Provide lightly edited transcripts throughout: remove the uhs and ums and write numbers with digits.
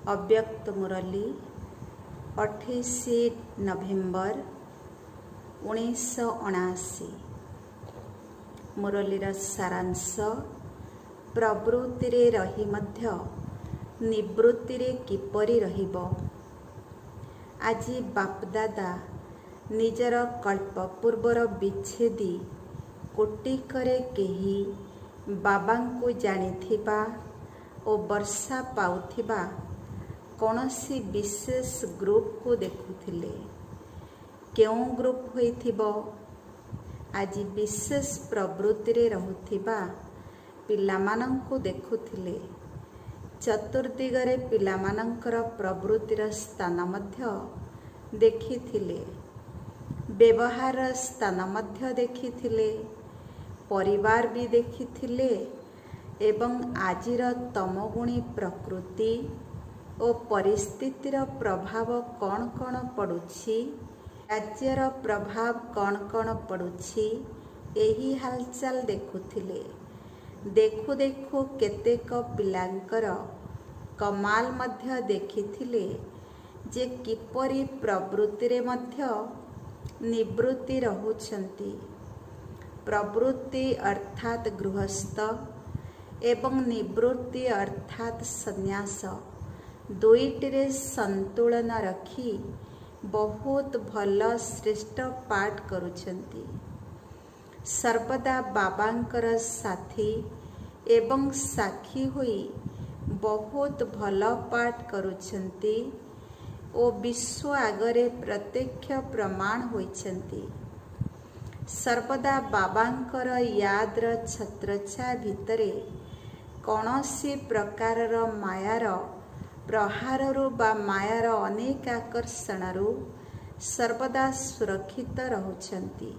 अव्यक्त मुरली 28 नवेम्बर 1979। मुरलीर सारांश प्रवृत्ति रे रही मध्य निवृत्ति रे किपरि रहिबो। आजी बापदादा निजर कल्पपूर्वर विच्छेदी कोटिकरे केही बाबांकु जानिथिबा ओ वर्षा पाउथिबा कौनसी विशेष ग्रुप को देखुथिले। केउं ग्रुप होइथिबो? आजी विशेष प्रवृत्ति रे रहुथिबा पिलामानंकु देखुथिले। चतुर्दिगरे पिलामानंकर प्रवृत्तिर स्थान मध्य देखिथिले। व्यवहार स्थान मध्य देखिथिले। परिवार भी देखिथिले एवं आजिर तमगुणी प्रकृति ओ परिस्थितिर प्रभाव कौन कौन पड़ुछि, राज्यर प्रभाव कौन कौन पड़ुछि, एही हालचाल देखुथिले। देखु देखु केतेक पिलांकर कमाल मध्य देखिथिले जे किपरि प्रवृत्ति रे मध्य निवृत्ति रहुछंती। प्रवृत्ति अर्थात गृहस्थ एवं निवृत्ति अर्थात संन्यास दुईटिरे संतुलन रखी बहुत भल श्रेष्ठ पाठ करुछंती। सर्वदा बाबांकर साथी एवं साक्षी होई बहुत भल पाठ करुछंती ओ विश्व आगरे प्रत्यक्ष प्रमाण होइछंती। सर्वदा बाबांकर याद्र छत्रछाया भितरे कौनसी प्रकारर मायार प्रहाररू बा मायार अनेक आकर्षणरू सर्वदा सुरक्षित रहुछंती।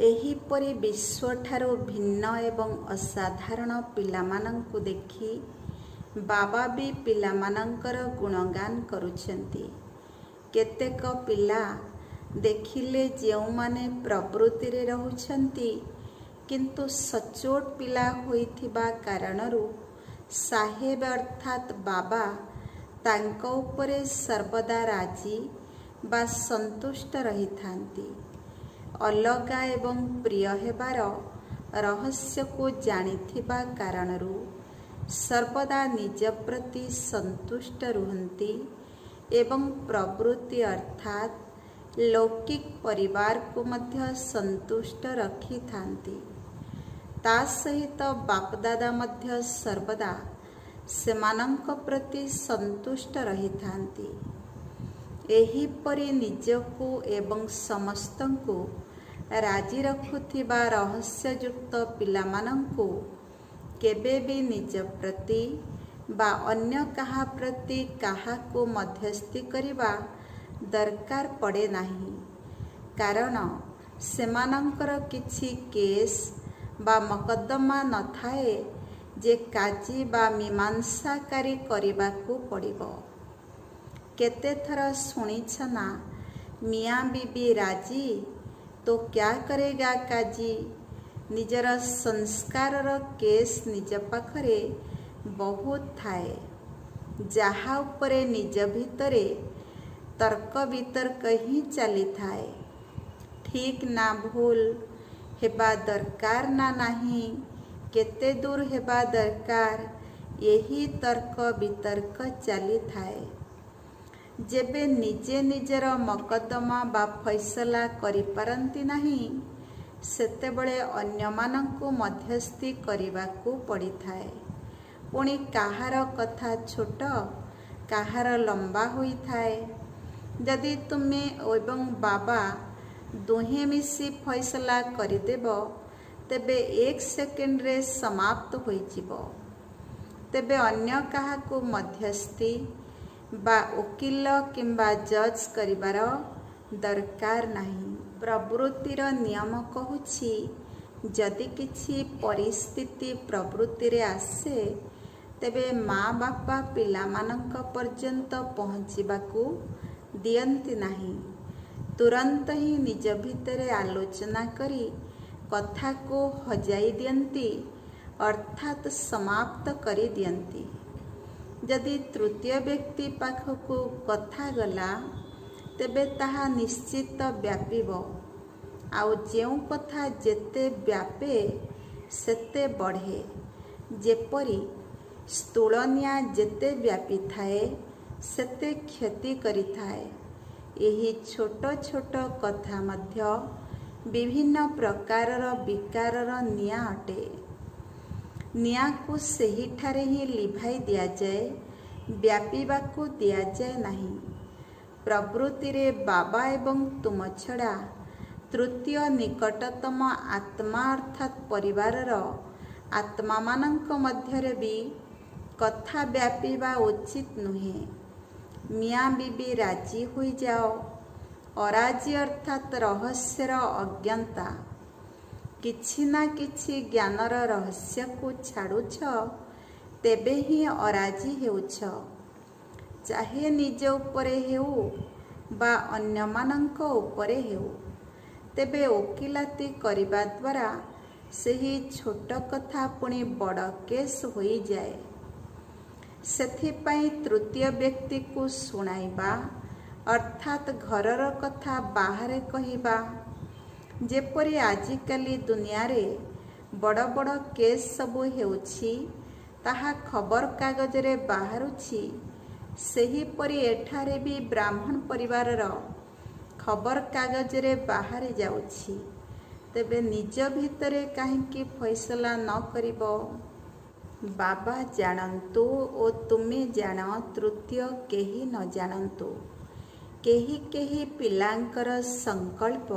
एहीपरि विश्वठारू भिन्न एवं असाधारण पिलामानंकु देखि बाबा भी पिलामानंकर गुणगान करुछंती। केतेक पिला देखिले जेउमाने प्रवृत्ति रे रहुछंती किंतु सचोट पिला होइथिबा कारणरू साहेब अर्थात बाबा तांको उपरे सर्वदा राजी बा संतुष्ट रहिथांती। अलगा एवं प्रिय हेबार रहस्य को जानिथिबा कारणरू सर्वदा निज प्रति संतुष्ट रुहंती एवं प्रवृत्ति अर्थात लौकिक परिवार को मध्य संतुष्ट रखिथांती। ता सहित बापदादा मध्य सर्वदा सेमानंक प्रति संतुष्ट रहिथांती। एहीपरि निजको एवं समस्तंको राजी रखुथिबा रहस्ययुक्त पिलामानंको केबे भी निज प्रति बा अन्य काहा प्रति काहाको मध्यस्थी करिबा दरकार पड़े नाही। कारण सेमानंकर किछि केस बा मकद्दमा नथाए जे काजी बा मीमांसाकारी करिबाकू पड़िबो। केते थर सुनिछ ना, मियाँ बीबी राजी तो क्या करेगा काजी। निजर संस्कारर केस निज पाखरे बहुत थाए, जहा उपरे निज भितरे तर्क वितर्क ही चली थाए। ठीक ना भूल हेबा दरकार ना नाही, केते दूर हेबा दरकार, यही तर्क वितर्क चली थाए। जेबे निजे निजर मकद्दमा बा फैसला करि पारंती नाही, सेतेबळे अन्यमानंकु मध्यस्थी करिबाकू पड़िथाए। पुणी काहार कथा छोट काहार लंबा होई थाए। यदि तुमे एवं बाबा दुहे मिसी फैसला करिदेब तेबे 1 सेकेंड रे समाप्त होइजिबो। तेबे अन्य काहाकू मध्यस्थी बा वकील किंबा जज करिबार दरकार नाही। प्रवृत्तिर नियम कहूछि, जदि किछि परिस्थिति प्रवृत्ति रे आसे तेबे माँ बापा पिलामानंक पर्यंत पहुँचिबाकू दियंती नाही। तुरंत ही निज भितरे आलोचना करी कथा को हजाई दियंती, अर्थात समाप्त करी दियंती। ଯଦି ତୃତୀୟ ବ୍ୟକ୍ତି ପାଖକୁ କଥା ଗଲା ତେବେ ତାହା ନିଶ୍ଚିତ ବ୍ୟାପିବ। ଆଉ ଯେଉଁ କଥା ଯେତେ ବ୍ୟାପେ ସେତେ ବଢ଼େ। ଯେପରି ସ୍ଥୂଳ ନିଆଁ ଯେତେ ବ୍ୟାପିଥାଏ ସେତେ କ୍ଷତି କରିଥାଏ, ଏହି ଛୋଟ ଛୋଟ କଥା ମଧ୍ୟ ବିଭିନ୍ନ ପ୍ରକାରର ବିକାରର ନିଆଁ ଅଟେ। ନିଆଁକୁ ସେହିଠାରେ ହିଁ ଲିଭାଇ ଦିଆଯାଏ, ବ୍ୟାପିବାକୁ ଦିଆଯାଏ ନାହିଁ। ପ୍ରକୃତିରେ ବାବା ଏବଂ ତୁମ ଛଡ଼ା ତୃତୀୟ ନିକଟତମ ଆତ୍ମା ଅର୍ଥାତ୍ ପରିବାରର ଆତ୍ମାମାନଙ୍କ ମଧ୍ୟରେ ବି କଥା ବ୍ୟାପିବା ଉଚିତ ନୁହେଁ। ମିଆଁ ବିବି ରାଜି ହୋଇଯାଅ। ଅରାଜି ଅର୍ଥାତ୍ ରହସ୍ୟର ଅଜ୍ଞତା। କିଛି ନା କିଛି ଜ୍ଞାନର ରହସ୍ୟକୁ ଛାଡ଼ୁଛ, ତେବେ ହିଁ ଅରାଜି ହେଉଛ। ଚାହେ ନିଜ ଉପରେ ହେଉ ବା ଅନ୍ୟମାନଙ୍କ ଉପରେ ହେଉ, ତେବେ ଓକିଲାତି କରିବା ଦ୍ୱାରା ସେହି ଛୋଟ କଥା ପୁଣି ବଡ଼ କେସ୍ ହୋଇଯାଏ। ସେଥିପାଇଁ ତୃତୀୟ ବ୍ୟକ୍ତିକୁ ଶୁଣାଇବା ଅର୍ଥାତ୍ ଘରର କଥା ବାହାରେ କହିବା। ଯେପରି ଆଜିକାଲି ଦୁନିଆରେ ବଡ଼ ବଡ଼ କେସ୍ ସବୁ ହେଉଛି, ତାହା ଖବରକାଗଜରେ ବାହାରୁଛି, ସେହିପରି ଏଠାରେ ବି ବ୍ରାହ୍ମଣ ପରିବାରର ଖବରକାଗଜରେ ବାହାରି ଯାଉଛି। ତେବେ ନିଜ ଭିତରେ କାହିଁକି ଫଇସଲା ନ କରିବ? ବାବା ଜାଣନ୍ତୁ ଓ ତୁମେ ଜାଣ, ତୃତୀୟ କେହି ନ ଜାଣନ୍ତୁ। କେହି କେହି ପିଲାଙ୍କର ସଂକଳ୍ପ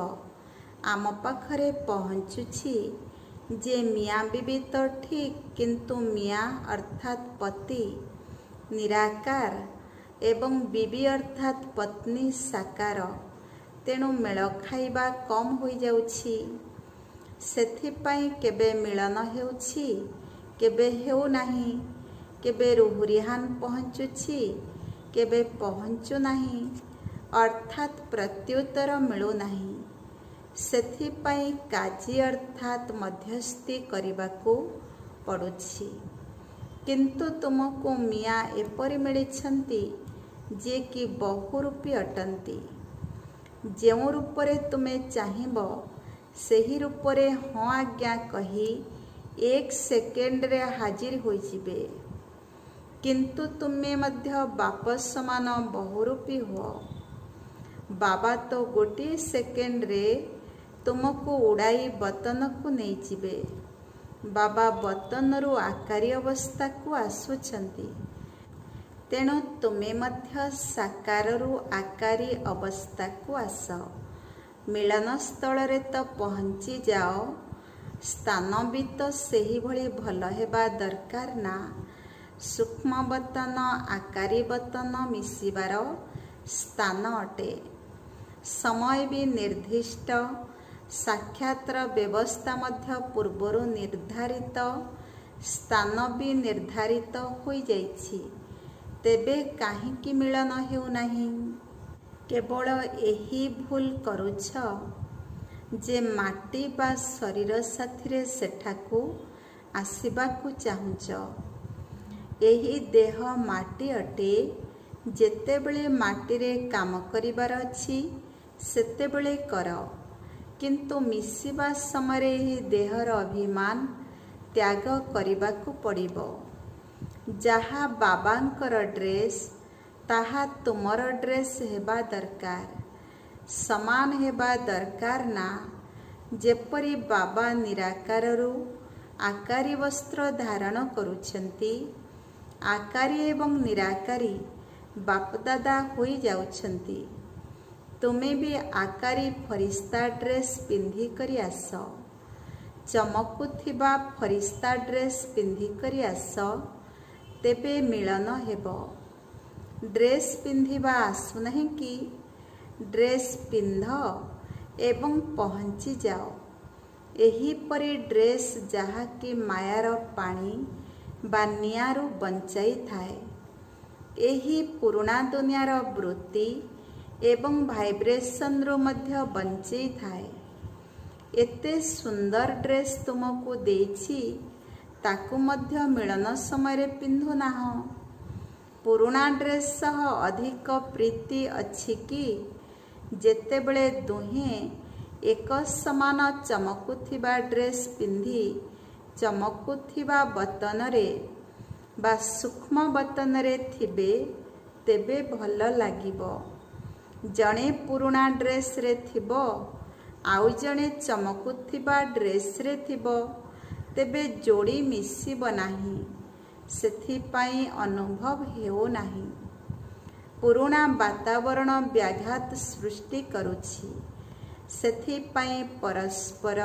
ଆମ ପାଖରେ ପହଞ୍ଚୁଛି ଯେ ମିଆଁ ବିବି ତ ଠିକ୍, କିନ୍ତୁ ମିଆଁ ଅର୍ଥାତ୍ ପତି ନିରାକାର ଏବଂ ବିବି ଅର୍ଥାତ୍ ପତ୍ନୀ ସାକାର, ତେଣୁ ମେଳ ଖାଇବା କମ୍ ହୋଇଯାଉଛି। ସେଥିପାଇଁ କେବେ ମିଳନ ହେଉଛି, କେବେ ହେଉନାହିଁ, କେବେ ରୁହୁରିହାନ ପହଞ୍ଚୁଛି, କେବେ ପହଞ୍ଚୁନାହିଁ, ଅର୍ଥାତ୍ ପ୍ରତ୍ୟୁତ୍ତର ମିଳୁନାହିଁ। ସେଥିପାଇଁ କାଜୀ ଅର୍ଥାତ୍ ମଧ୍ୟସ୍ଥି କରିବାକୁ ପଡ଼ୁଛି। କିନ୍ତୁ ତୁମକୁ ମିଆଁ ଏପରି ମିଳିଛନ୍ତି ଯିଏ କି ବହୁରୂପୀ ଅଟନ୍ତି। ଯେଉଁ ରୂପରେ ତୁମେ ଚାହିଁବ ସେହି ରୂପରେ ହଁ ଆଜ୍ଞା କହି 1 ସେକେଣ୍ଡରେ ହାଜିର ହୋଇଯିବେ। କିନ୍ତୁ ତୁମେ ମଧ୍ୟ ବାପ ସମାନ ବହୁରୂପୀ ହୁଅ। ବାବା ତ ଗୋଟିଏ ସେକେଣ୍ଡରେ ତୁମକୁ ଉଡ଼ାଇ ବତନକୁ ନେଇଯିବେ। ବାବା ବତନରୁ ଆକାରୀ ଅବସ୍ଥାକୁ ଆସୁଛନ୍ତି। ତେଣୁ ତୁମେ ମଧ୍ୟ ସାକାରରୁ ଆକାରୀ ଅବସ୍ଥାକୁ ଆସ। ମିଳନ ସ୍ଥଳରେ ତ ପହଞ୍ଚି ଯାଅ। ସ୍ଥାନ ବି ତ ସେହିଭଳି ଭଲ ହେବା ଦରକାର ନା। ସୂକ୍ଷ୍ମ ବତନ ଆକାରୀ ବତନ ମିଶିବାର ସ୍ଥାନ ଅଟେ। ସମୟ ବି ନିର୍ଦ୍ଦିଷ୍ଟ, ସାକ୍ଷାତର ବ୍ୟବସ୍ଥା ମଧ୍ୟ ପୂର୍ବରୁ ନିର୍ଦ୍ଧାରିତ, ସ୍ଥାନ ବି ନିର୍ଦ୍ଧାରିତ ହୋଇଯାଇଛି। ତେବେ କାହିଁକି ମିଳନ ହେଉନାହିଁ? କେବଳ ଏହି ଭୁଲ କରୁଛ ଯେ ମାଟି ବା ଶରୀର ସାଥିରେ ସେଠାକୁ ଆସିବାକୁ ଚାହୁଁଛ। ଏହି ଦେହ ମାଟି ଅଟେ। ଯେତେବେଳେ ମାଟିରେ କାମ କରିବାର ଅଛି ସେତେବେଳେ କର, କିନ୍ତୁ ମିଶିବା ସମୟରେ ଏହି ଦେହର ଅଭିମାନ ତ୍ୟାଗ କରିବାକୁ ପଡ଼ିବ। ଯାହା ବାବାଙ୍କର ଡ୍ରେସ୍, ତାହା ତୁମର ଡ୍ରେସ୍ ହେବା ଦରକାର। ସମାନ ହେବା ଦରକାର ନା। ଯେପରି ବାବା ନିରାକାରରୁ ଆକାରୀ ବସ୍ତ୍ର ଧାରଣ କରୁଛନ୍ତି, ଆକାରୀ ଏବଂ ନିରାକାରୀ ବାପଦାଦା ହୋଇଯାଉଛନ୍ତି। ତୁମେ ବି ଆକାରୀ ଫରିସ୍ତା ଡ୍ରେସ୍ ପିନ୍ଧିକରି ଆସ। ଚମକୁଥିବା ଫରିସ୍ତା ଡ୍ରେସ୍ ପିନ୍ଧିକରି ଆସ, ତେବେ ମିଳନ ହେବ। ଡ୍ରେସ୍ ପିନ୍ଧିବା ଆସୁନାହିଁ କି? ଡ୍ରେସ୍ ପିନ୍ଧ ଏବଂ ପହଞ୍ଚିଯାଅ। ଏହିପରି ଡ୍ରେସ୍ ଯାହାକି ମାୟାର ପାଣି ବା ନିଆଁରୁ ବଞ୍ଚାଇଥାଏ। ଏହି ପୁରୁଣା ଦୁନିଆର ବୃତ୍ତି ଏବଂ ଭାଇବ୍ରେସନରୁ ମଧ୍ୟ ବଞ୍ଚେଇଥାଏ। ଏତେ ସୁନ୍ଦର ଡ୍ରେସ୍ ତୁମକୁ ଦେଇଛି, ତାକୁ ମଧ୍ୟ ମିଳନ ସମୟରେ ପିନ୍ଧୁନାହଁ। पुरुणा ड्रेस सह अधिक प्रीति अछि कि जेतेबेले दुहें एक समान चमकुथिबा ड्रेस पिंधि चमकुथिबा बतनरे बा सूक्ष्म बतनरे थिबे तेबे भल लागिब। जणे पुरुणा ड्रेस रे थिबो आउ जणे चमकुथिबा ड्रेस रे थिबो तेबे जोड़ी मिसिब नाही, सेथिपाई अनुभव हेउ नाही। पुरुणा वातावरण व्याघात सृष्टि करुछि, सेथिपाई परस्पर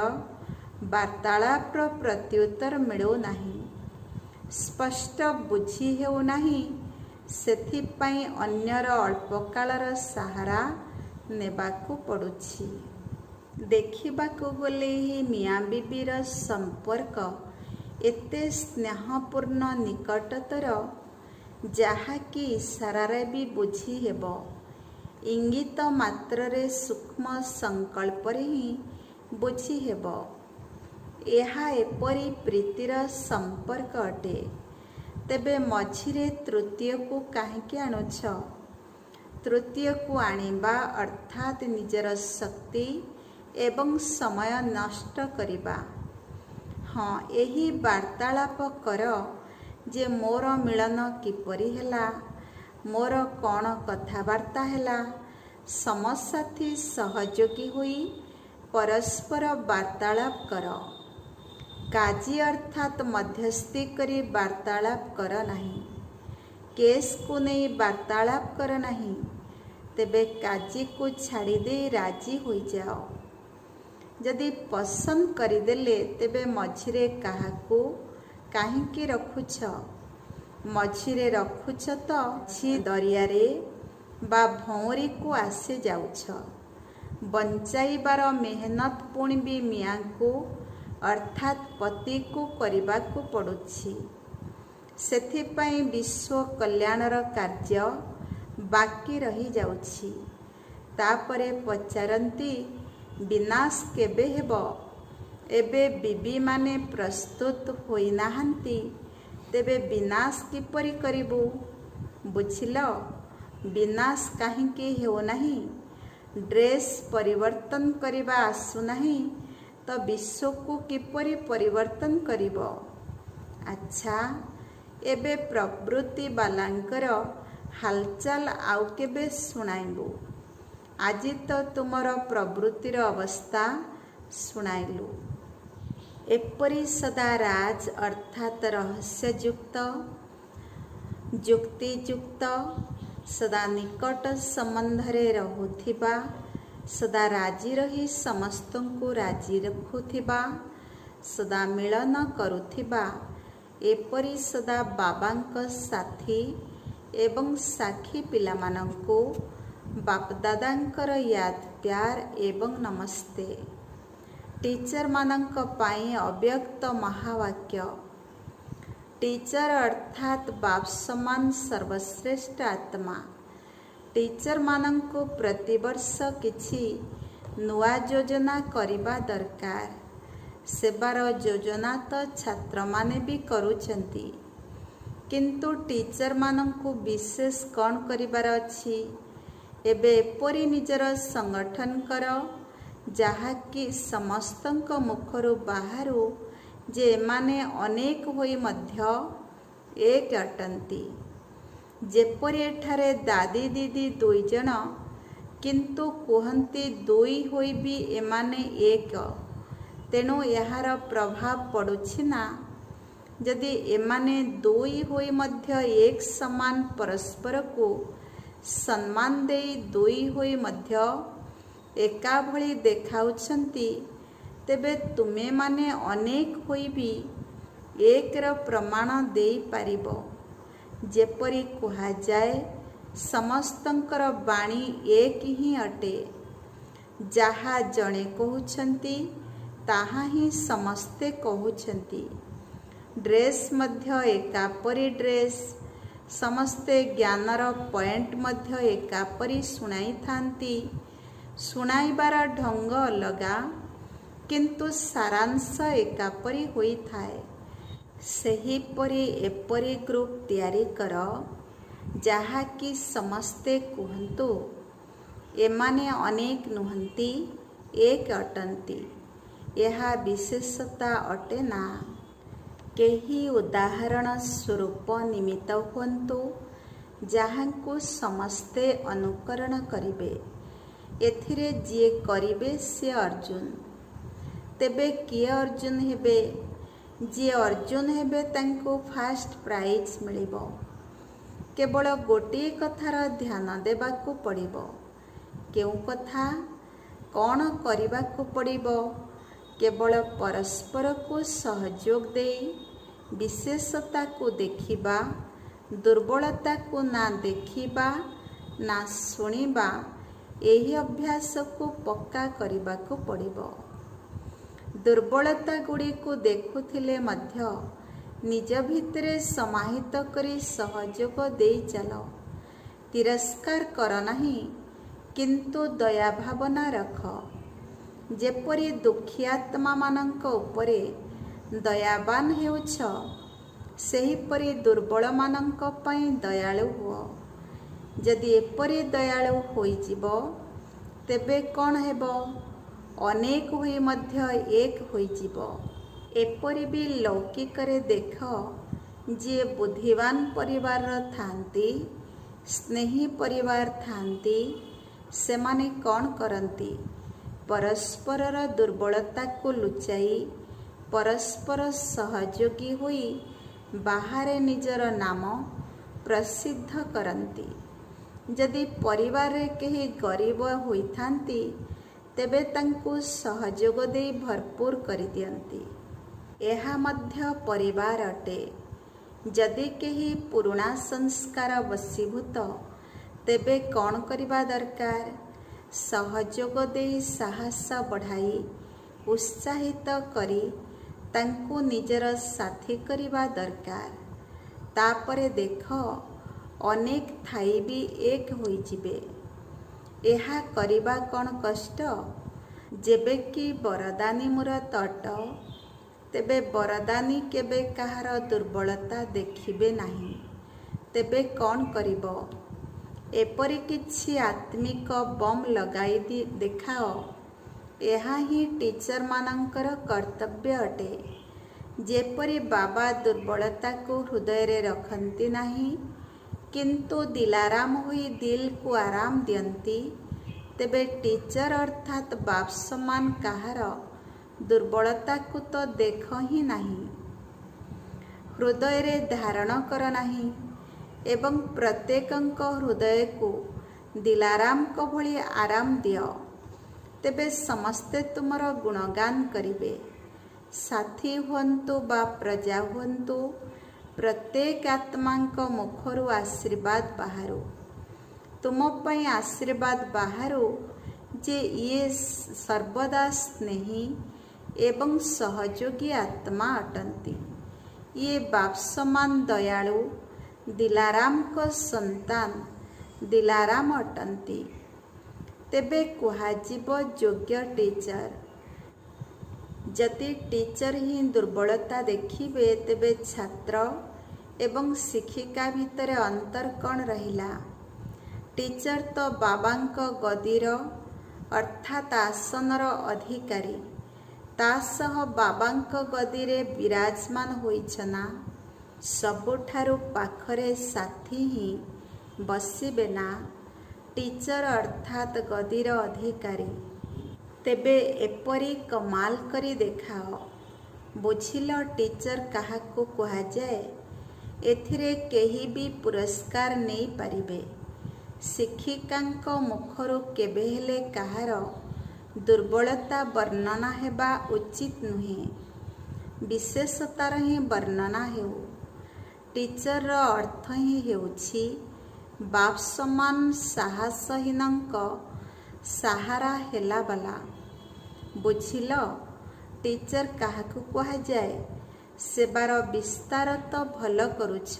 वार्तालाप प्रत्युत्तर मिळू नाही, स्पष्ट बुझी हेउ नाही, सेथिपाई अन्यर अल्पकालर सहारा नेबाकू पड़ुछि। देखिबाकू गले ही मियाँ बीबीर संपर्क एते स्नेहपूर्ण निकटतर जहाँकि इशारारे भी बुझी हेब। इंगित मात्ररे सूक्ष्म संकल्परे ही बुझी हेब। एहा एपरी प्रीतिर संपर्क अटे। तेबे मझिरे तृतीय को काहेकि आणुछ? तृतीय को आनिबा अर्थात निजर शक्ति एवं समय नष्ट करिबा। हाँ, एही वार्तालाप कर जे मोर मिलन किपरि हेला, मोर कौन कथाबार्ता हेला, समसाथी सहयोगी होई परस्पर वार्तालाप कर। काजी अर्थात मध्यस्थी करी वार्तालाप कर नहीं, केस को नहीं वार्तालाप कर नहीं। तेबे काजी को छाड़ी दे राजी हो जाओ। जदि पसंद करिदेले तेबे मझिरे काहाकू काहींकी रखुछ? मझिरे रखुछ तो छि दरियारे बा भौरी को आसे जाउछ। बंचाइबार मेहनत पुणी भी मियाँ को अर्थात पति को करिबाकू पड़ुछि। सेथिपाई विश्व कल्याणर कार्य बाकी रही जाउछि। तापरे पचारंती विनाश केबे हेब? एबे बीबी माने प्रस्तुत होई नाहंती, तेबे विनाश किपरि करिबु? बुझिल? विनाश काहींकी हेउ नाही? ड्रेस परिवर्तन करिबा आसु नाही तो विश्व को किपरि परिवर्तन करिब? अच्छा, एबे प्रवृत्ति बालांकर हालचाल आउ केबे सुनाइबु। आजी तो तुमर प्रवृत्तिर अवस्था सुनाइलु। एपरी सदा राज अर्थात रहस्ययुक्त युक्तियुक्त सदा निकट संबंधरे रहुथिबा, सदा राजी रही समस्तंकु राजी रखुथिबा, सदा मिलन करुथिबा, एपरी सदा बाबांक साथी एवं साखी पिलामानंकु बापदादांकर याद प्यार एवं नमस्ते। टीचर मानंक पाई अव्यक्त महावाक्य। टीचर अर्थात बाप समान सर्वश्रेष्ठ आत्मा। टीचर मानंकु प्रतिवर्ष किछि नुआ योजना करिबा दरकार। सेबार योजना तो छात्र माने भी करुचंती, किंतु टीचर मानंकु विशेष कौन करिबार अछि? एबे एपरी निजर संगठन कर जहाँकि समस्तंक मुखरु बाहरु जे एमाने अनेक होई मध्य एक अटंती। जेपरी एठारे दादी दीदी दुई जन, किंतु कुहंती दुई होई भी एमाने एक, तेणु यार प्रभाव पड़ुछि ना? यदि एमाने दुई होई मध्य एक समान परस्पर को सम्मान देई दुई होई मध्य एका भली देखाउछंती, तेबे तुमे माने अनेक होई भी एक र प्रमाण देई पारिबो। जेपरी कुहा जाए समस्तंकर बाणी एक ही अटे। जहा जणे कहउछंती ताहा ही समस्ते कहउछंती। ड्रेस मध्य एकापरी ड्रेस, समस्ते ज्ञानर पॉइंट मध्य एकापरी शुणाई थांती। शुणाइबार ढंग अलगा, किंतु सारांश एकापरी होई थाए। सेहीपरी एपरी ग्रुप तैयारी कर ଯାହାକି ସମସ୍ତେ କୁହନ୍ତୁ, ଏମାନେ ଅନେକ ନୁହନ୍ତି, ଏକ ଅଟନ୍ତି। ଏହା ବିଶେଷତା ଅଟେ ନା? କେହି ଉଦାହରଣ ସ୍ୱରୂପ ନିମିତ୍ତ ହୁଅନ୍ତୁ, ଯାହାଙ୍କୁ ସମସ୍ତେ ଅନୁକରଣ କରିବେ। ଏଥିରେ ଯିଏ କରିବେ ସିଏ ଅର୍ଜୁନ। ତେବେ କିଏ ଅର୍ଜୁନ ହେବେ? ଯିଏ ଅର୍ଜୁନ ହେବେ ତାଙ୍କୁ ଫାଷ୍ଟ ପ୍ରାଇଜ୍ ମିଳିବ। କେବଳ ଗୋଟିଏ କଥାର ଧ୍ୟାନ ଦେବାକୁ ପଡ଼ିବ। କେଉଁ କଥା? କ'ଣ କରିବାକୁ ପଡ଼ିବ? କେବଳ ପରସ୍ପରକୁ ସହଯୋଗ ଦେଇ ବିଶେଷତାକୁ ଦେଖିବା, ଦୁର୍ବଳତାକୁ ନା ଦେଖିବା ନା ଶୁଣିବା, ଏହି ଅଭ୍ୟାସକୁ ପକ୍କା କରିବାକୁ ପଡ଼ିବ। ଦୁର୍ବଳତା ଗୁଡ଼ିକୁ ଦେଖୁଥିଲେ ମଧ୍ୟ ନିଜ ଭିତରେ ସମାହିତ କରି ସହଯୋଗ ଦେଇ ଚାଲ। ତିରସ୍କାର କର ନାହିଁ, କିନ୍ତୁ ଦୟା ଭାବନା ରଖ। ଯେପରି ଦୁଃଖୀ ଆତ୍ମାମାନଙ୍କ ଉପରେ ଦୟାବାନ ହେଉଛ, ସେହିପରି ଦୁର୍ବଳମାନଙ୍କ ପାଇଁ ଦୟାଳୁ ହୁଅ। ଯଦି ଏପରି ଦୟାଳୁ ହୋଇଯିବ, ତେବେ କ'ଣ ହେବ? ଅନେକ ହୋଇ ମଧ୍ୟ ଏକ ହୋଇଯିବ। ଏପରି ବି ଲୌକିକରେ ଦେଖ, ଯିଏ ବୁଦ୍ଧିମାନ ପରିବାରର ଥାନ୍ତି, ସ୍ନେହୀ ପରିବାର ଥାନ୍ତି, ସେମାନେ କ'ଣ କରନ୍ତି? ପରସ୍ପରର ଦୁର୍ବଳତାକୁ ଲୁଚାଇ ପରସ୍ପର ସହଯୋଗୀ ହୋଇ ବାହାରେ ନିଜର ନାମ ପ୍ରସିଦ୍ଧ କରନ୍ତି। ଯଦି ପରିବାରରେ କେହି ଗରିବ ହୋଇଥାନ୍ତି, ତେବେ ତାଙ୍କୁ ସହଯୋଗ ଦେଇ ଭରପୁର କରିଦିଅନ୍ତି। ଏହା ମଧ୍ୟ ପରିବାର ଅଟେ। ଯଦି କେହି ପୁରୁଣା ସଂସ୍କାର ବଶୀଭୂତ, ତେବେ କ'ଣ କରିବା ଦରକାର? ସହଯୋଗ ଦେଇ ସାହସ ବଢ଼ାଇ ଉତ୍ସାହିତ କରି ତାଙ୍କୁ ନିଜର ସାଥୀ କରିବା ଦରକାର। ତାପରେ ଦେଖ, ଅନେକ ଥାଇ ବି ଏକ ହୋଇଯିବେ। ଏହା କରିବା କ'ଣ କଷ୍ଟ? ଯେବେ କି ବରଦାନୀ ମୂରତ ଅଟ, ତେବେ ବରଦାନୀ କେବେ କାହାର ଦୁର୍ବଳତା ଦେଖିବେ ନାହିଁ। ତେବେ କ'ଣ କରିବ? ଏପରି କିଛି ଆତ୍ମିକ ବମ୍ ଲଗାଇ ଦେଖାଅ। ଏହା ହିଁ ଟିଚରମାନଙ୍କର କର୍ତ୍ତବ୍ୟ ଅଟେ। ଯେପରି ବାବା ଦୁର୍ବଳତାକୁ ହୃଦୟରେ ରଖନ୍ତି ନାହିଁ, କିନ୍ତୁ ଦିଲାରାମ ହୋଇ ଦିଲକୁ ଆରାମ ଦିଅନ୍ତି, ତେବେ ଟିଚର ଅର୍ଥାତ୍ ବାପ ସମାନ କାହାର ଦୁର୍ବଳତାକୁ ତ ଦେଖ ହିଁ ନାହିଁ। ହୃଦୟରେ ଧାରଣ କର ନାହିଁ ଏବଂ ପ୍ରତ୍ୟେକଙ୍କ ହୃଦୟକୁ ଦିଲାରାମଙ୍କ ଭଳି ଆରାମ ଦିଅ। ତେବେ ସମସ୍ତେ ତୁମର ଗୁଣଗାନ କରିବେ। ସାଥୀ ହୁଅନ୍ତୁ ବା ପ୍ରଜା ହୁଅନ୍ତୁ, ପ୍ରତ୍ୟେକ ଆତ୍ମାଙ୍କ ମୁଖରୁ ଆଶୀର୍ବାଦ ବାହାରୁ। ତୁମ ପାଇଁ ଆଶୀର୍ବାଦ ବାହାରୁ ଯେ ଇଏ ସର୍ବଦା ସ୍ନେହୀ ଏବଂ ସହଯୋଗୀ ଆତ୍ମା ଅଟନ୍ତି। ଇଏ ବାପ ସମାନ ଦୟାଳୁ ଦିଲାରାମଙ୍କ ସନ୍ତାନ ଦିଲାରାମ ଅଟନ୍ତି। ତେବେ କୁହାଯିବ ଯୋଗ୍ୟ ଟିଚର। ଯଦି ଟିଚର ହିଁ ଦୁର୍ବଳତା ଦେଖିବେ, ତେବେ ଛାତ୍ର ଏବଂ ଶିକ୍ଷିକା ଭିତରେ ଅନ୍ତର କ'ଣ ରହିଲା? ଟିଚର ତ ବାବାଙ୍କ ଗଦିର ଅର୍ଥାତ୍ ଆସନର ଅଧିକାରୀ। ତା ସହ ବାବାଙ୍କ ଗଦିରେ ବିରାଜମାନ ହୋଇଛ ନା? ସବୁଠାରୁ ପାଖରେ ସାଥୀ ହିଁ ବସିବେ ନା? ଟିଚର ଅର୍ଥାତ୍ ଗଦିର ଅଧିକାରୀ। ତେବେ ଏପରି କମାଲ କରି ଦେଖାଅ। ବୁଝିଲ ଟିଚର କାହାକୁ କୁହାଯାଏ? ଏଥିରେ କେହି ବି ପୁରସ୍କାର ନେଇପାରିବେ। ଶିକ୍ଷିକାଙ୍କ ମୁଖରୁ କେବେ ହେଲେ କାହାର ଦୁର୍ବଳତା ବର୍ଣ୍ଣନା ହେବା ଉଚିତ ନୁହେଁ। ବିଶେଷତାର ହିଁ ବର୍ଣ୍ଣନା ହେଉ। ଟିଚରର ଅର୍ଥ ହିଁ ହେଉଛି ବାପ ସମାନ ସାହସହୀନଙ୍କ ସାହାରା ହେଲାବାଲା। ବୁଝିଲ ଟିଚର କାହାକୁ କୁହାଯାଏ? ସେବାର ବିସ୍ତାର ତ ଭଲ କରୁଛ।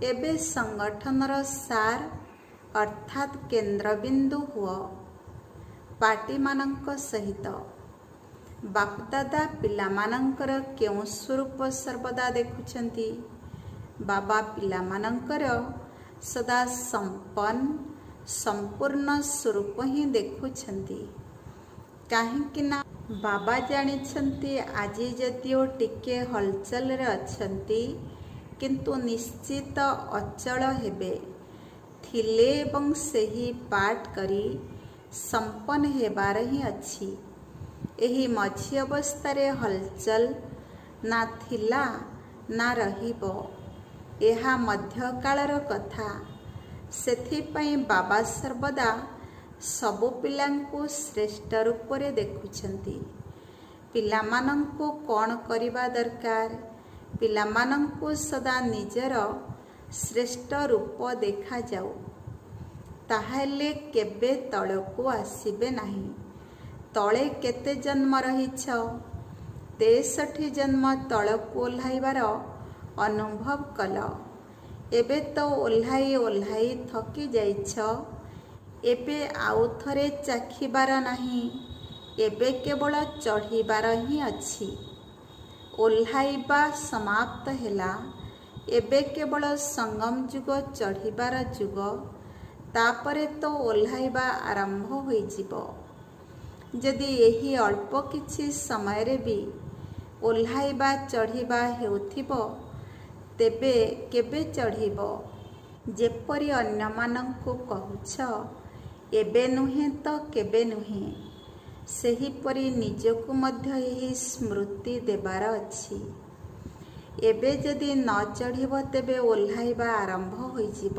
ଏବେ ସଂଗଠନର ସାର ଅର୍ଥାତ୍ କେନ୍ଦ୍ରବିନ୍ଦୁ ହୁଅ। ପାର୍ଟିମାନଙ୍କ ସହିତ ବାପଦାଦା ପିଲାମାନଙ୍କର କେଉଁ ସ୍ୱରୂପ ସର୍ବଦା ଦେଖୁଛନ୍ତି? ବାବା ପିଲାମାନଙ୍କର ସଦା ସମ୍ପନ୍ନ ସମ୍ପୂର୍ଣ୍ଣ ସ୍ୱରୂପ ହିଁ ଦେଖୁଛନ୍ତି। କାହିଁକି ନା ବାବା ଜାଣିଛନ୍ତି ଆଜି ଯଦିଓ ଟିକେ ହଲଚଲରେ ଅଛନ୍ତି, କିନ୍ତୁ ନିଶ୍ଚିତ ଅଚଳ ହେବେ, ଥିଲେ ଏବଂ ସେହି ପାଠ କରି ସମ୍ପନ୍ନ ହେବାର ହିଁ ଅଛି। ଏହି ମଝି ଅବସ୍ଥାରେ ହଲଚଲ ନା ଥିଲା ନା ରହିବ। ଏହା ମଧ୍ୟକାଳର କଥା। ସେଥିପାଇଁ ବାବା ସର୍ବଦା ସବୁ ପିଲାଙ୍କୁ ଶ୍ରେଷ୍ଠ ରୂପରେ ଦେଖୁଛନ୍ତି। ପିଲାମାନଙ୍କୁ କ'ଣ କରିବା ଦରକାର? ପିଲାମାନଙ୍କୁ ସଦା ନିଜର ଶ୍ରେଷ୍ଠ ରୂପ ଦେଖାଯାଉ। ତାହେଲେ କେବେ ତଳକୁ ଆସିବେ ନାହିଁ। ତଳେ କେତେ ଜନ୍ମ ରହିଛ? 63 ଜନ୍ମ ତଳକୁ ଓହ୍ଲାଇବାର ଅନୁଭବ କଲ। ଏବେ ତ ଓହ୍ଲାଇ ଓହ୍ଲାଇ ଥକି ଯାଇଛ। ଏବେ ଆଉ ଥରେ ଚାଖିବାର ନାହିଁ। ଏବେ କେବଳ ଚଢ଼ିବାର ହିଁ ଅଛି। ଓହ୍ଲାଇବା ସମାପ୍ତ ହେଲା। ଏବେ କେବଳ ସଙ୍ଗମ ଯୁଗ, ଚଢ଼ିବାର ଯୁଗ। ତାପରେ ତ ଓହ୍ଲାଇବା ଆରମ୍ଭ ହୋଇଯିବ। ଯଦି ଏହି ଅଳ୍ପ କିଛି ସମୟରେ ବି ଓହ୍ଲାଇବା ଚଢ଼ିବା ହେଉଥିବ, ତେବେ କେବେ ଚଢ଼ିବ? ଯେପରି ଅନ୍ୟମାନଙ୍କୁ କହୁଛ, ଏବେ ନୁହେଁ ତ କେବେ ନୁହେଁ, ସେହିପରି ନିଜକୁ ମଧ୍ୟ ଏହି ସ୍ମୃତି ଦେବାର ଅଛି। ଏବେ ଯଦି ନ ଚଢ଼ିବ ତେବେ ଓହ୍ଲାଇବା ଆରମ୍ଭ ହୋଇଯିବ।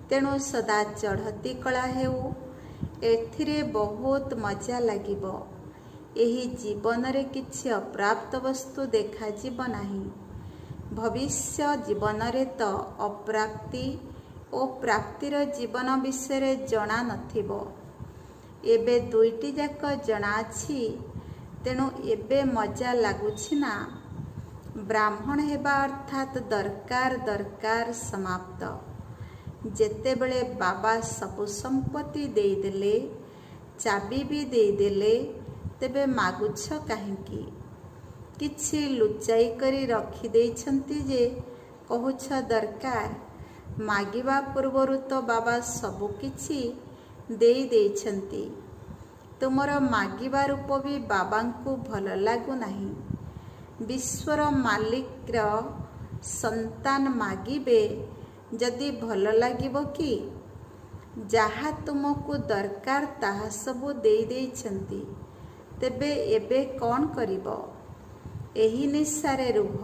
ତେଣୁ ସଦା ଚଢ଼ତି କଳା ହେଉ। ଏଥିରେ ବହୁତ ମଜା ଲାଗିବ। ଏହି ଜୀବନରେ କିଛି ଅପ୍ରାପ୍ତ ବସ୍ତୁ ଦେଖାଯିବ ନାହିଁ। ଭବିଷ୍ୟ ଜୀବନରେ ତ ଅପ୍ରାପ୍ତି ଓ ପ୍ରାପ୍ତିର ଜୀବନ ବିଷୟରେ ଜଣା ନଥିବ। ଏବେ ଦୁଇଟି ଯାକ ଜଣାଅଛି। ତେଣୁ ଏବେ ମଜା ଲାଗୁଛି ନା? ବ୍ରାହ୍ମଣ ହେବା ଅର୍ଥାତ୍ ଦରକାର ସମାପ୍ତ। ଯେତେବେଳେ ବାବା ସବୁ ସମ୍ପତ୍ତି ଦେଇଦେଲେ, ଚାବି ବି ଦେଇଦେଲେ, ତେବେ ମାଗୁଛ କାହିଁକି? କିଛି ଲୁଚାଇ କରି ରଖିଦେଇଛନ୍ତି ଯେ କହୁଛ ଦରକାର। ମାଗିବା ପୂର୍ବରୁ ତ ବାବା ସବୁ କିଛି ଦେଇଛନ୍ତି। ତୁମର ମାଗିବା ରୂପ ବି ବାବାଙ୍କୁ ଭଲ ଲାଗୁନାହିଁ। ବିଶ୍ୱର ମାଲିକର ସନ୍ତାନ ମାଗିବେ ଯଦି ଭଲ ଲାଗିବ କି? ଯାହା ତୁମକୁ ଦରକାର ତାହା ସବୁ ଦେଇଛନ୍ତି। ତେବେ ଏବେ କ'ଣ କରିବ? ଏହି ନିଶାରେ ରୁହ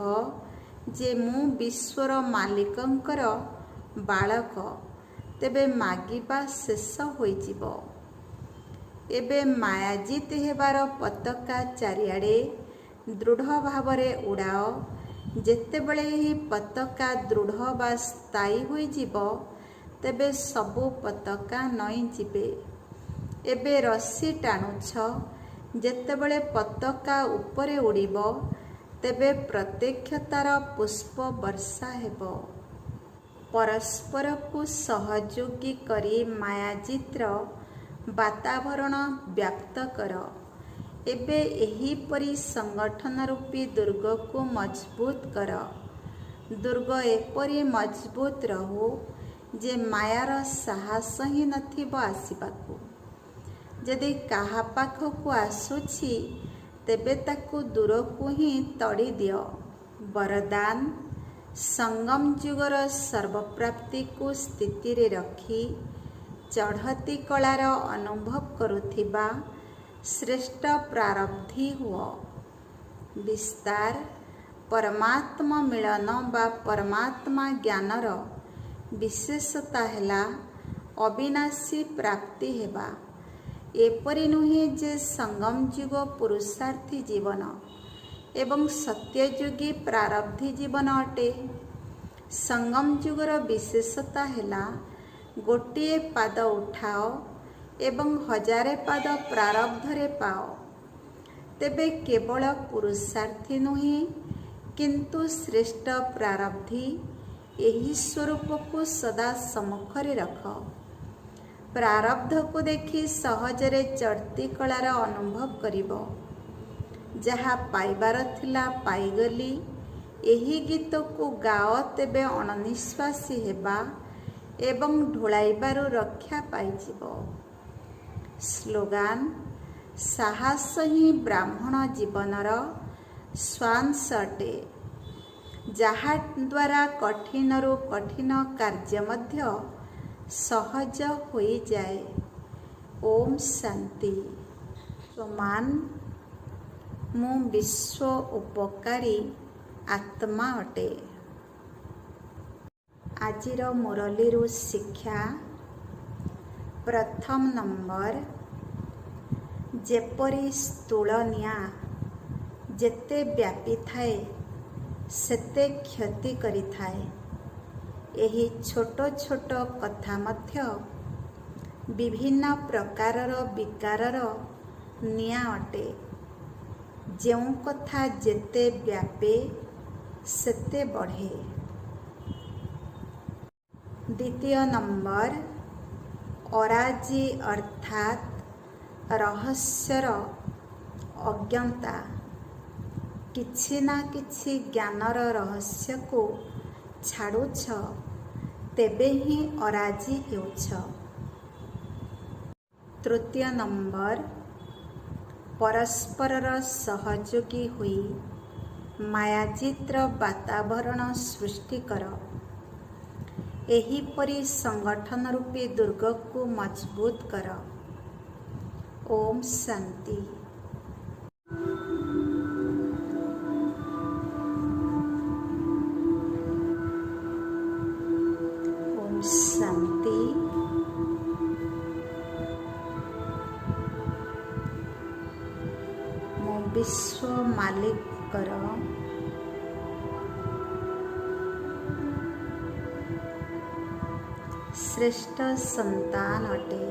ଯେ ମୁଁ ବିଶ୍ୱର ମାଲିକଙ୍କର ବାଳକ। ତେବେ ମାଗିବା ଶେଷ ହୋଇଯିବ। ଏବେ ମାୟାଜିତ ହେବାର ପତାକା ଚାରିଆଡ଼େ ଦୃଢ଼ ଭାବରେ ଉଡ଼ାଅ। ଯେତେବେଳେ ଏହି ପତାକା ଦୃଢ଼ ବା ସ୍ଥାୟୀ ହୋଇଯିବ, ତେବେ ସବୁ ପତାକା ନଇଁଯିବେ। ଏବେ ରଶି ଟାଣୁଛ। ଯେତେବେଳେ ପତାକା ଉପରେ ଉଡ଼ିବ, ତେବେ ପ୍ରତ୍ୟକ୍ଷତାର ପୁଷ୍ପ ବର୍ଷା ହେବ। ପରସ୍ପରକୁ ସହଯୋଗୀ କରି ମାୟାଜିତ୍ର ବାତାବରଣ ବ୍ୟାପ୍ତ କର। ଏବେ ଏହିପରି ସଂଗଠନ ରୂପୀ ଦୁର୍ଗକୁ ମଜବୁତ କର। ଦୁର୍ଗ ଏପରି ମଜବୁତ ରହୁ ଯେ ମାୟାର ସାହସ ହିଁ ନଥିବ ଆସିବାକୁ। ଯଦି କାହା ପାଖକୁ ଆସୁଛି, ତେବେ ତାକୁ ଦୂରକୁ ହିଁ ତଡ଼ିଦିଅ। ବରଦାନ ସଙ୍ଗମ ଯୁଗର ସର୍ବପ୍ରାପ୍ତିକୁ ସ୍ଥିତିରେ ରଖି ଚଢ଼ତି କଳାର ଅନୁଭବ କରୁଥିବା ଶ୍ରେଷ୍ଠ ପ୍ରାରବ୍ଧୀ ହୁଅ। ବିସ୍ତାର ପରମାତ୍ମା ମିଳନ ବା ପରମାତ୍ମା ଜ୍ଞାନର ବିଶେଷତା ହେଲା ଅବିନାଶୀ ପ୍ରାପ୍ତି ହେବା। ଏପରି ନୁହେଁ ଯେ ସଙ୍ଗମ ଯୁଗ ପୁରୁଷାର୍ଥୀ ଜୀବନ ଏବଂ ସତ୍ୟଯୁଗୀ ପ୍ରାରବ୍ଧୀ ଜୀବନ ଅଟେ। ସଙ୍ଗମ ଯୁଗର ବିଶେଷତା ହେଲା ଗୋଟିଏ ପାଦ ଉଠାଅ ଏବଂ 1000 ପାଦ ପ୍ରାରବ୍ଧରେ ପାଅ। ତେବେ କେବଳ ପୁରୁଷାର୍ଥୀ ନୁହେଁ, କିନ୍ତୁ ଶ୍ରେଷ୍ଠ ପ୍ରାରବ୍ଧୀ। ଏହି ସ୍ୱରୂପକୁ ସଦା ସମ୍ମୁଖରେ ରଖ। ପ୍ରାରବ୍ଧକୁ ଦେଖି ସହଜରେ ଚଢ଼ତି କଳାର ଅନୁଭବ କରିବ। ଯାହା ପାଇବାର ଥିଲା ପାଇଗଲି। ଏହି ଗୀତକୁ ଗାଅ। ତେବେ ଅଣନିଶ୍ୱାସୀ ହେବା ଏବଂ ଢୋଳାଇବାରୁ ରକ୍ଷା ପାଇଯିବ। ସ୍ଲୋଗାନ: ସାହସ ହିଁ ବ୍ରାହ୍ମଣ ଜୀବନର ଶ୍ୱାସ ଅଟେ, ଯାହାଦ୍ୱାରା କଠିନରୁ କଠିନ କାର୍ଯ୍ୟ ମଧ୍ୟ ସହଜ ହୋଇଯାଏ। ଓମ୍ ଶାନ୍ତି। ସ୍ୱମାନ: ମୁଁ ବିଶ୍ୱ ଉପକାରୀ ଆତ୍ମା ଅଟେ। ଆଜିର ମୁରଲୀରୁ ଶିକ୍ଷା। ପ୍ରଥମ ନମ୍ବର, ଯେପରି ସ୍ଥୂଳ ନିଆଁ ଯେତେ ବ୍ୟାପିଥାଏ ସେତେ କ୍ଷତି କରିଥାଏ, ଏହି ଛୋଟ ଛୋଟ କଥା ମଧ୍ୟ ବିଭିନ୍ନ ପ୍ରକାରର ବିକାରର ନିଆଁ ଅଟେ। ଯେଉଁ କଥା ଯେତେ ବ୍ୟାପେ ସେତେ ବଢ଼େ। ଦ୍ୱିତୀୟ ନମ୍ବର, ଅରାଜି ଅର୍ଥାତ୍ ରହସ୍ୟର ଅଜ୍ଞତା। କିଛି ନା କିଛି ଜ୍ଞାନର ରହସ୍ୟକୁ ଛାଡ଼ୁଛ, ତେବେ ହିଁ ଅରାଜି ହେଉଛ। ତୃତୀୟ ନମ୍ବର, ପରସ୍ପରର ସହଯୋଗୀ ହୋଇ ମାୟାଜିତ୍ର ବାତାବରଣ ସୃଷ୍ଟି କର। ଏହିପରି ସଂଗଠନ ରୂପୀ ଦୁର୍ଗକୁ ମଜବୁତ କର। ଓମ୍ ଶାନ୍ତି। ଓମ୍ ଶାନ୍ତି। ମୁଁ ବିଶ୍ୱ ମାଲିକର ଶ୍ରେଷ୍ଠ ସନ୍ତାନ ଅଟେ।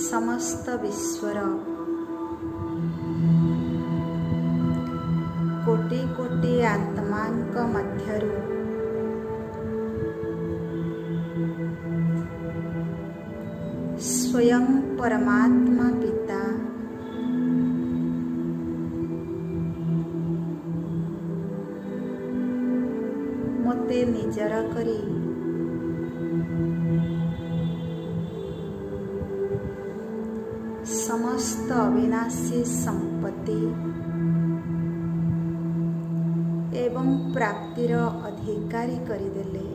ସମସ୍ତ ବିଶ୍ୱର କୋଟି କୋଟି ଆତ୍ମାଙ୍କ ମଧ୍ୟରୁ ସ୍ୱୟଂ ପରମାତ୍ମା ପିତା ମୋତେ ନିଜର କରି ସମସ୍ତ ଅବିନାଶୀ ସମ୍ପତ୍ତି ଏବଂ ପ୍ରାପ୍ତିର ଅଧିକାରୀ କରିଦେଲେ।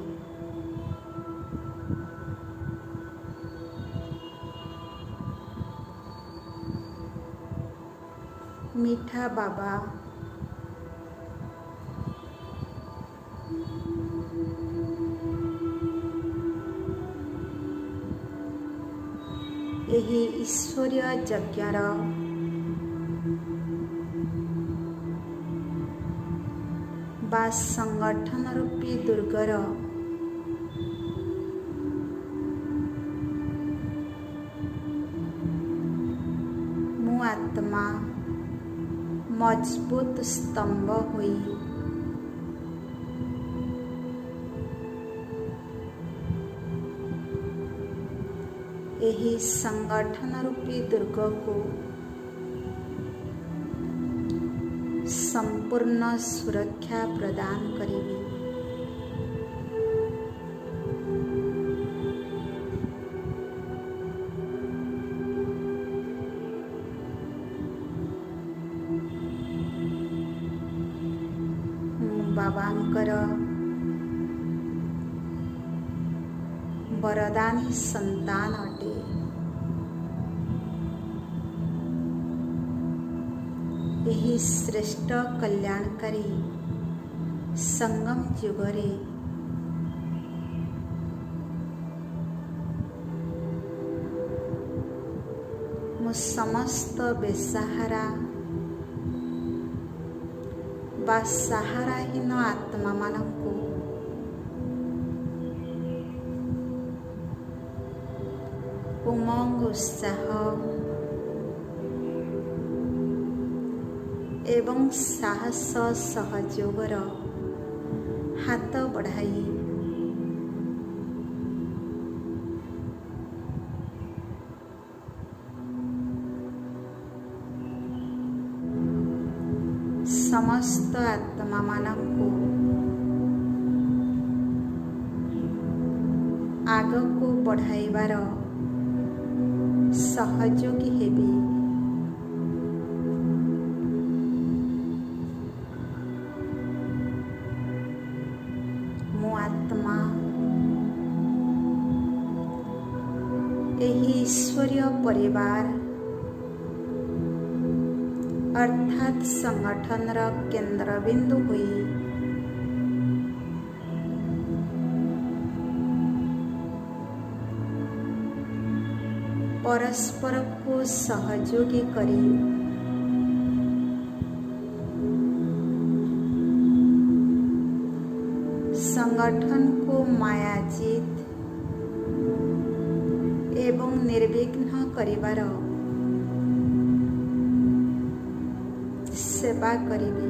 ମିଠା ବାବା, ଏହି ଈଶ୍ୱରୀୟ ଯଜ୍ଞର ବା ସଂଗଠନ ରୂପୀ ଦୁର୍ଗର ମୁଁ ଆତ୍ମା ମଜବୁତ ସ୍ତମ୍ଭ ହୋଇ ଏହି ସଂଗଠନ ରୂପୀ ଦୁର୍ଗକୁ ସମ୍ପୂର୍ଣ୍ଣ ସୁରକ୍ଷା ପ୍ରଦାନ କରିବି। ମୁଁ ବାବାଙ୍କର ବରଦାନୀ ସନ୍ତାନ ଅଟେ। ଏହି ଶ୍ରେଷ୍ଠ କଲ୍ୟାଣକାରୀ ସଙ୍ଗମ ଯୁଗରେ ମୁଁ ସମସ୍ତ ବେସାହାରା ବା ସାହାରାହୀନ ଆତ୍ମାମାନଙ୍କୁ ଉମଙ୍ଗ, ଉତ୍ସାହ ଏବଂ ସାହସ ସହଯୋଗର ହାତ ବଢ଼ାଇ ସମସ୍ତ ଆତ୍ମାମାନଙ୍କୁ ଆଗକୁ ବଢ଼ାଇବାର ସହଯୋଗୀ ହେବି। ମୁଁ ଆତ୍ମା ଏହି ଈଶ୍ୱରୀୟ ପରିବାର ଅର୍ଥାତ୍ ସଂଗଠନର କେନ୍ଦ୍ରବିନ୍ଦୁ ହୋଇ ପରସ୍ପରକୁ ସହଯୋଗୀ କରି ସଂଗଠନକୁ ମାୟାଜିତ ଏବଂ ନିର୍ବିଘ୍ନ କରିବାର ସେବା କରିବି।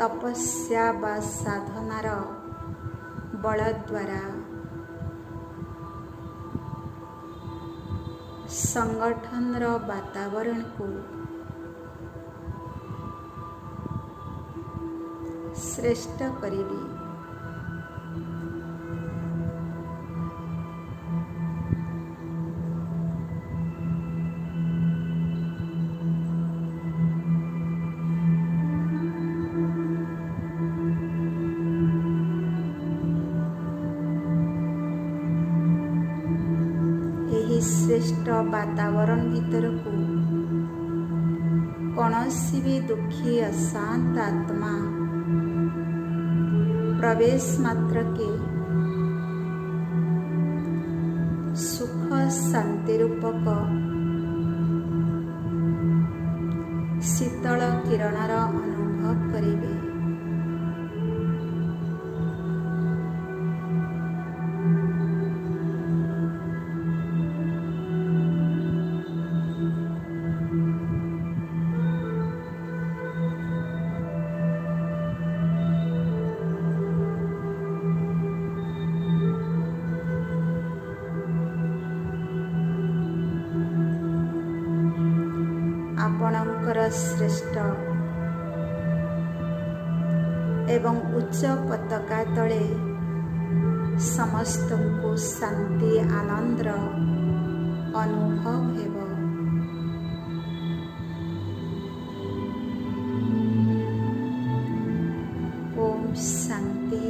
ତପସ୍ୟା ବା ସାଧନାର ବଳ ଦ୍ୱାରା ସଂଗଠନର ବାତାବରଣକୁ ଶ୍ରେଷ୍ଠ କରିବି। ଏହି ଶ୍ରେଷ୍ଠ ବାତାବରଣ ଭିତରକୁ କୌଣସି ବି ଦୁଃଖୀ ଅଶାନ୍ତ ଆତ୍ମା ପ୍ରବେଶ ମାତ୍ରକେ ସୁଖ ଶାନ୍ତି ରୂପକ ଶୀତଳ କିରଣର ଅନୁଭବ କରିବେ। ଆପଣଙ୍କର ଶ୍ରେଷ୍ଠ ଏବଂ ଉଚ୍ଚ ପତାକା ତଳେ ସମସ୍ତଙ୍କୁ ଶାନ୍ତି ଆନନ୍ଦର ଅନୁଭବ ହେବ। ଓମ୍ ଶାନ୍ତି।